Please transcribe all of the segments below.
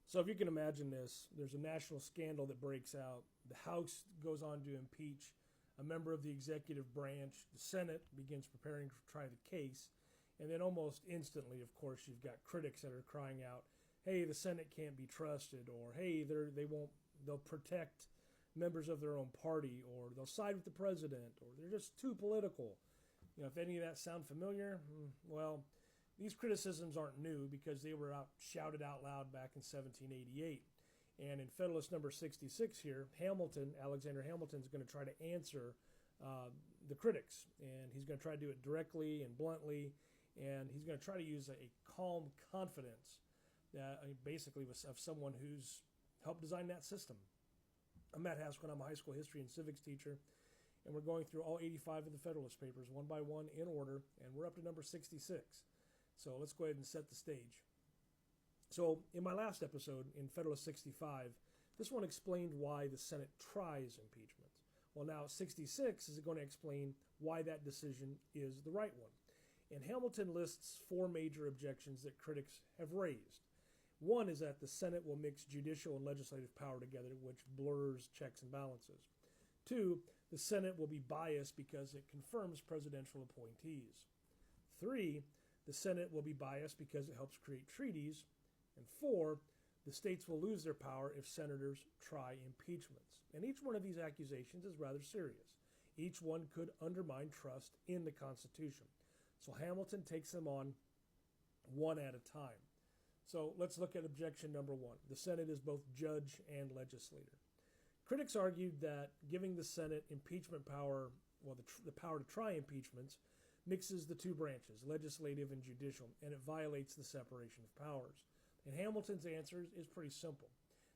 So if you can imagine this, there's a national scandal that breaks out. The House goes on to impeach a member of the executive branch. The Senate begins preparing to try the case. And then almost instantly, of course, you've got critics that are crying out, hey, the Senate can't be trusted, or hey, they'll protect members of their own party, or they'll side with the president, or they're just too political. If any of that sound familiar, well, these criticisms aren't new because they were shouted out loud back in 1788. And in Federalist number 66 here, Alexander Hamilton, is going to try to answer the critics. And he's going to try to do it directly and bluntly. And he's going to try to use a calm confidence basically of someone who's helped design that system. I'm Matt Haskell. I'm a high school history and civics teacher. And we're going through all 85 of the Federalist Papers one by one in order. And we're up to number 66. So let's go ahead and set the stage. So in my last episode, in Federalist 65, this one explained why the Senate tries impeachment. Well, now 66 is going to explain why that decision is the right one. And Hamilton lists four major objections that critics have raised. One is that the Senate will mix judicial and legislative power together, which blurs checks and balances. Two, the Senate will be biased because it confirms presidential appointees. Three, the Senate will be biased because it helps create treaties. And four, the states will lose their power if senators try impeachments. And each one of these accusations is rather serious. Each one could undermine trust in the Constitution. So Hamilton takes them on one at a time. So let's look at objection number one. The Senate is both judge and legislator. Critics argued that giving the Senate impeachment power, the power to try impeachments, mixes the two branches, legislative and judicial, and it violates the separation of powers. And Hamilton's answer is pretty simple.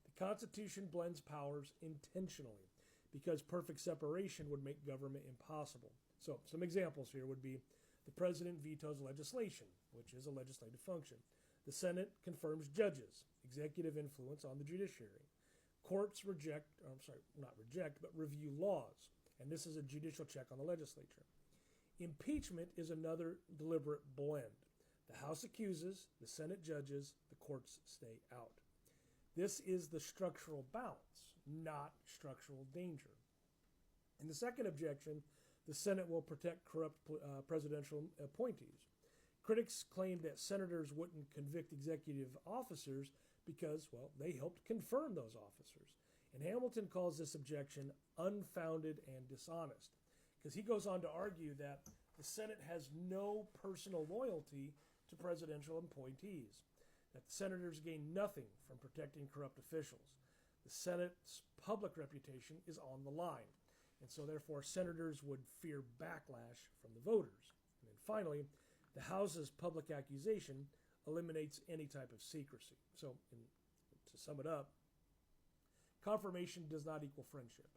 The Constitution blends powers intentionally because perfect separation would make government impossible. So some examples here would be the president vetoes legislation, which is a legislative function. The Senate confirms judges, executive influence on the judiciary. Courts review laws, and this is a judicial check on the legislature. Impeachment is another deliberate blend. The House accuses, the Senate judges, the courts stay out. This is the structural balance, not structural danger. In the second objection, the Senate will protect corrupt presidential appointees. Critics claimed that senators wouldn't convict executive officers because, they helped confirm those officers. And Hamilton calls this objection unfounded and dishonest, because he goes on to argue that the Senate has no personal loyalty to presidential appointees, that the senators gain nothing from protecting corrupt officials. The Senate's public reputation is on the line, and so therefore senators would fear backlash from the voters. And then finally, the House's public accusation eliminates any type of secrecy. So to sum it up, confirmation does not equal friendship,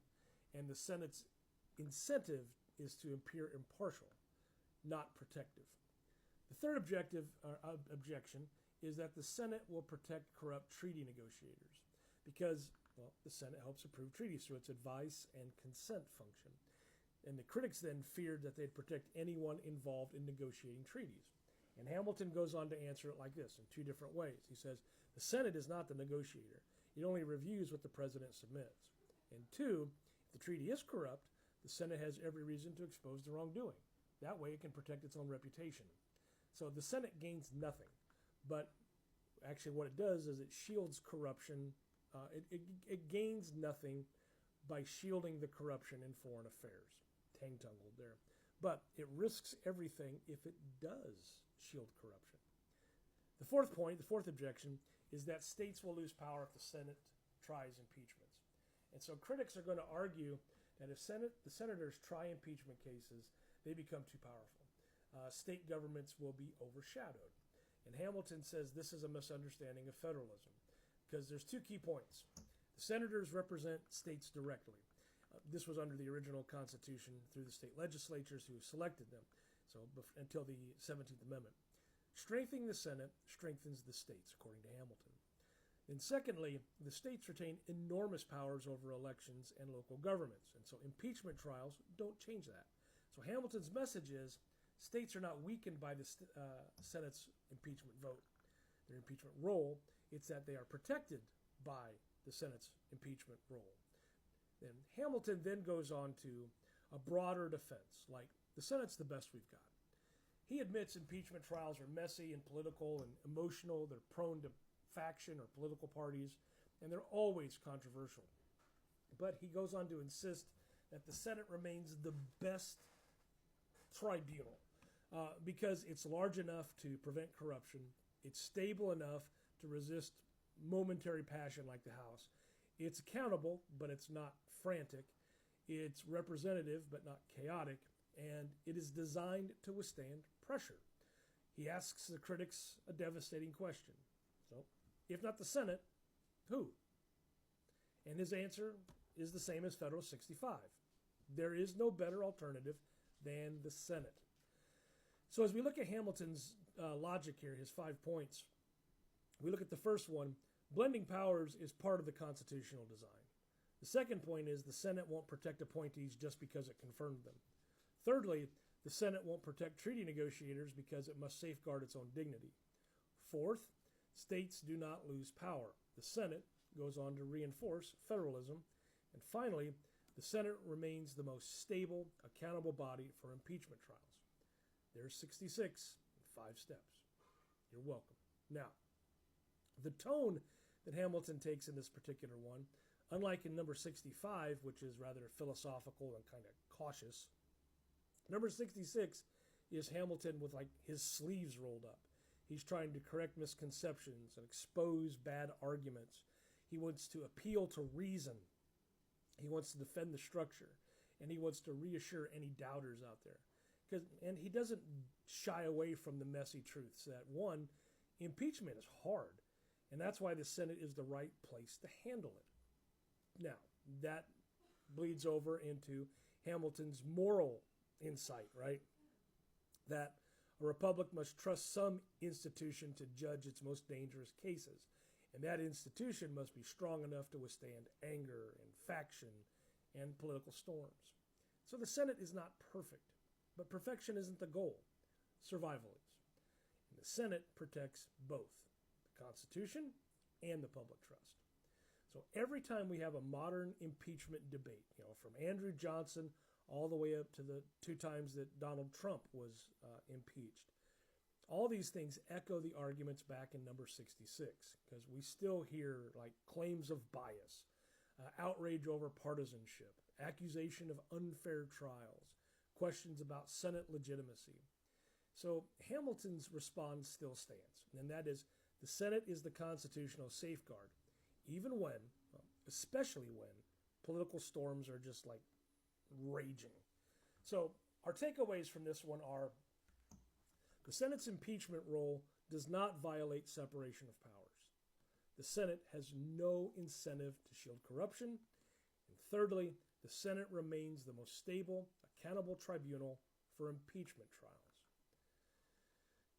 and the Senate's incentive is to appear impartial, not protective. The third objection is that the Senate will protect corrupt treaty negotiators because, the Senate helps approve treaties through its advice and consent function. And the critics then feared that they'd protect anyone involved in negotiating treaties. And Hamilton goes on to answer it like this in two different ways. He says, the Senate is not the negotiator. It only reviews what the president submits. And two, if the treaty is corrupt, the Senate has every reason to expose the wrongdoing. That way it can protect its own reputation. So the Senate gains nothing. But actually what it does is it shields corruption. It gains nothing by shielding the corruption in foreign affairs. Tang-tungled there. But it risks everything if it does shield corruption. The fourth objection, is that states will lose power if the Senate tries impeachments. And so critics are going to argue that if the senators try impeachment cases, they become too powerful. State governments will be overshadowed. And Hamilton says this is a misunderstanding of federalism because there's two key points. The senators represent states directly. This was under the original Constitution through the state legislatures who selected them, so until the 17th Amendment. Strengthening the Senate strengthens the states, according to Hamilton. And secondly, the states retain enormous powers over elections and local governments, and so impeachment trials don't change that. So Hamilton's message is states are not weakened by the Senate's impeachment vote. Their impeachment role It's that they are protected by the Senate's impeachment role. Then Hamilton then goes on to a broader defense, like the Senate's the best we've got. He admits impeachment trials are messy and political and emotional. They're prone to faction or political parties, and they're always controversial. But he goes on to insist that the Senate remains the best tribunal because it's large enough to prevent corruption, it's stable enough to resist momentary passion like the House, it's accountable, but it's not frantic, it's representative, but not chaotic, and it is designed to withstand pressure. He asks the critics a devastating question. So, if not the Senate, who? And his answer is the same as Federalist 65. There is no better alternative than the Senate. So as we look at Hamilton's logic here, his 5 points, we look at the first one. Blending powers is part of the constitutional design. The second point is the Senate won't protect appointees just because it confirmed them. Thirdly, the Senate won't protect treaty negotiators because it must safeguard its own dignity. Fourth, states do not lose power. The Senate goes on to reinforce federalism. And finally, the Senate remains the most stable, accountable body for impeachment trials. There's 66 in 5 steps. You're welcome. Now, the tone that Hamilton takes in this particular one, unlike in number 65, which is rather philosophical and kind of cautious, number 66 is Hamilton with like his sleeves rolled up. He's trying to correct misconceptions and expose bad arguments. He wants to appeal to reason. He wants to defend the structure, and he wants to reassure any doubters out there. And he doesn't shy away from the messy truths that, one, impeachment is hard, and that's why the Senate is the right place to handle it. Now, that bleeds over into Hamilton's moral insight, right? That a republic must trust some institution to judge its most dangerous cases. And that institution must be strong enough to withstand anger and faction and political storms. So the Senate is not perfect, but perfection isn't the goal. Survival is. And the Senate protects both the Constitution and the public trust. So every time we have a modern impeachment debate, from Andrew Johnson all the way up to the 2 times that Donald Trump was impeached, all these things echo the arguments back in number 66, because we still hear like claims of bias, outrage over partisanship, accusation of unfair trials, questions about Senate legitimacy. So Hamilton's response still stands, and that is the Senate is the constitutional safeguard, even when, especially when, political storms are just like raging. So our takeaways from this one are: the Senate's impeachment role does not violate separation of powers. The Senate has no incentive to shield corruption. And thirdly, the Senate remains the most stable, accountable tribunal for impeachment trials.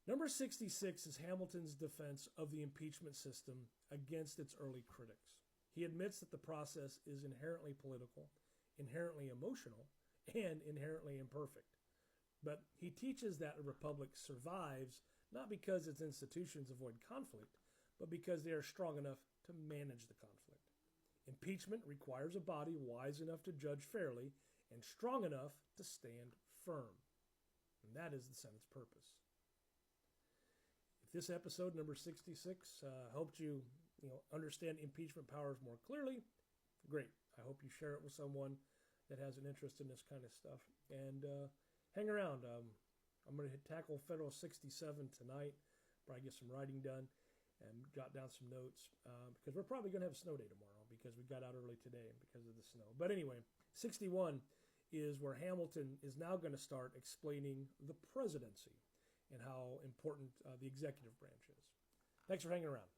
Number 66 is Hamilton's defense of the impeachment system against its early critics. He admits that the process is inherently political, inherently emotional, and inherently imperfect. But he teaches that a republic survives not because its institutions avoid conflict, but because they are strong enough to manage the conflict. Impeachment requires a body wise enough to judge fairly and strong enough to stand firm. And that is the Senate's purpose. If this episode, number 66, helped you, understand impeachment powers more clearly, great. I hope you share it with someone that has an interest in this kind of stuff. And hang around. I'm going to tackle Federalist 67 tonight, probably get some writing done and jot down some notes because we're probably going to have a snow day tomorrow because we got out early today because of the snow. But anyway, 61 is where Hamilton is now going to start explaining the presidency and how important the executive branch is. Thanks for hanging around.